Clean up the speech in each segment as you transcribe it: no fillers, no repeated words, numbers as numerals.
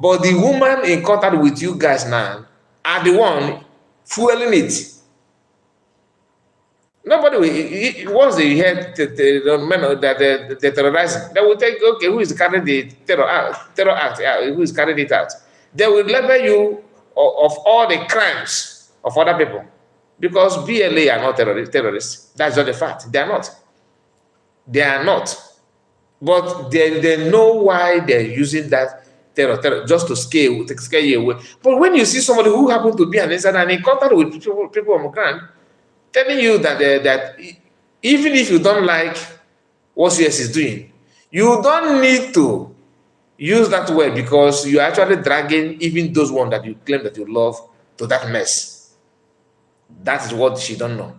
But the woman in contact with you guys now are the one fueling it. Nobody will, once they hear the men that the terrorizing, they will take, okay, who is carrying the terror act, who is carrying it out? They will label you of all the crimes of other people. Because BLA are not terrorists. That's not the fact. They are not. They are not. But they know why they're using that terror just to scare you away. But when you see somebody who happens to be an insider and in contact with people on the ground, telling you that that even if you don't like what CS is doing, you don't need to use that word because you're actually dragging even those ones that you claim that you love to that mess. That is what she don't know.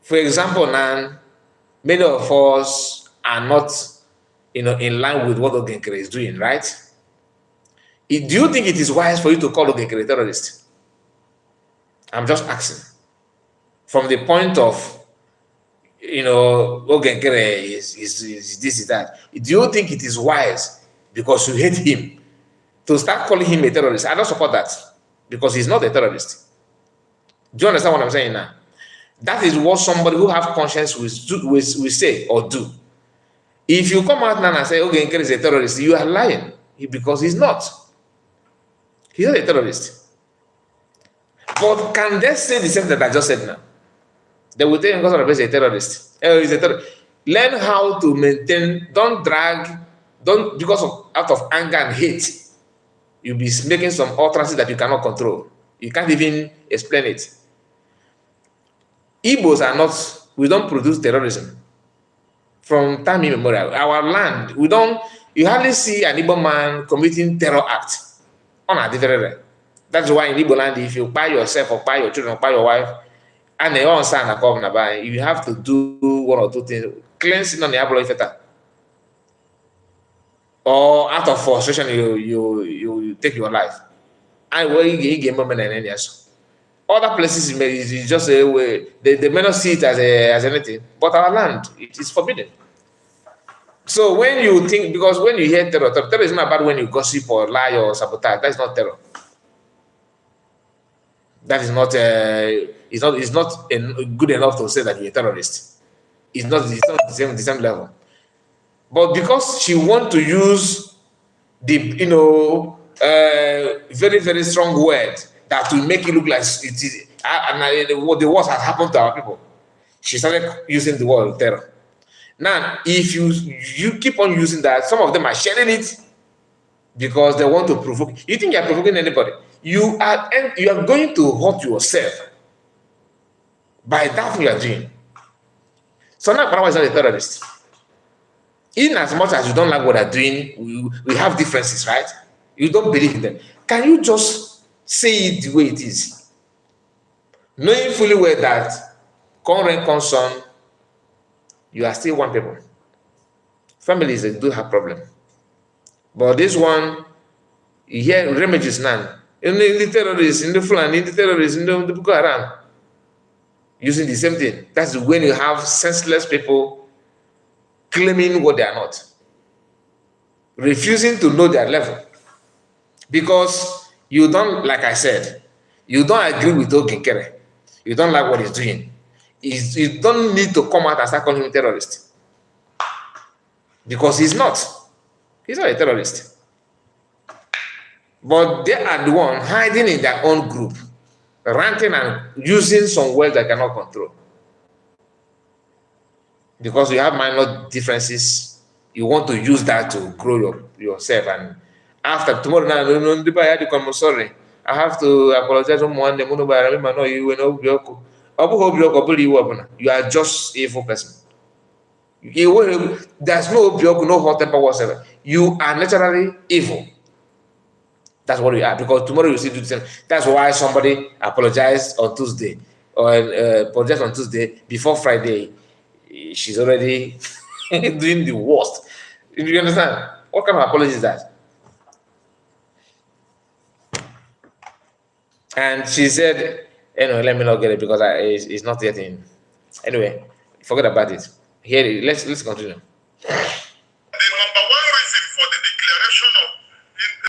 For example, now many of us are not, in line with what Ogenkere is doing, right? Do you think it is wise for you to call Ogenkere a terrorist? I'm just asking. From the point of, Ogenkere is this, is that. Do you think it is wise, because you hate him, to start calling him a terrorist? I don't support that, because he's not a terrorist. Do you understand what I'm saying now? That is what somebody who have conscience will say or do. If you come out now and say, Ogenkere is a terrorist, you are lying, because he's not. He's not a terrorist. But can they say the same that I just said now? They will tell you Ngozi is a terrorist. He's a terrorist. Learn how to maintain, don't drag, because out of anger and hate, you'll be making some utterances that you cannot control. You can't even explain it. Igbos are not, we don't produce terrorism. From time immemorial, our land, you hardly see an Igbo man committing terror act on a different. That's why in Igbo land, if you buy yourself or buy your children or buy your wife, and they all sign a covenant, you have to do one or two things. Cleansing on the abroad, or out of frustration, you take your life. And where you get moment and any other places, you just say they may not see it as anything, but our land, it is forbidden. So when you think, because when you hear terror is not about when you gossip or lie or sabotage. That's not terror. That is not it's not good enough to say that you're a terrorist. It's not the same level. But because she want to use the very, very strong word that will make it look like it is what the worst has happened to our people, she started using the word terror. Now, if you keep on using that, some of them are sharing it because they want to provoke. You think you're provoking anybody? You are going to hurt yourself by that thing you are doing. So now Parawa is not a terrorist. In as much as you don't like what they're doing, we have differences, right? You don't believe in them. Can you just say it the way it is? Knowing fully well that current concern, you are still one people. Families, they do have problem. But this one, you hear remages now. In the terrorists, in the Fulani, in the terrorists, in the Boko Haram, using the same thing. That's when you have senseless people claiming what they are not, refusing to know their level. Because you don't, like I said, you don't agree with Ogenkere. You don't like what he's doing. You don't need to come out and start calling him a terrorist. Because he's not. He's not a terrorist. But they are the one hiding in their own group, ranting and using some words that cannot control. Because you have minor differences, you want to use that to grow yourself. And after tomorrow, I'm sorry. I have to apologize to one. You are just an evil person. There's no hot temper whatsoever. You are naturally evil. That's what we are. Because tomorrow you see do the same. That's why somebody apologized on Tuesday, or apologized on Tuesday before Friday. She's already doing the worst. Do you understand? What kind of apology is that? And she said, let me not get it because it's not yet in. Anyway, forget about it. Here, let's continue.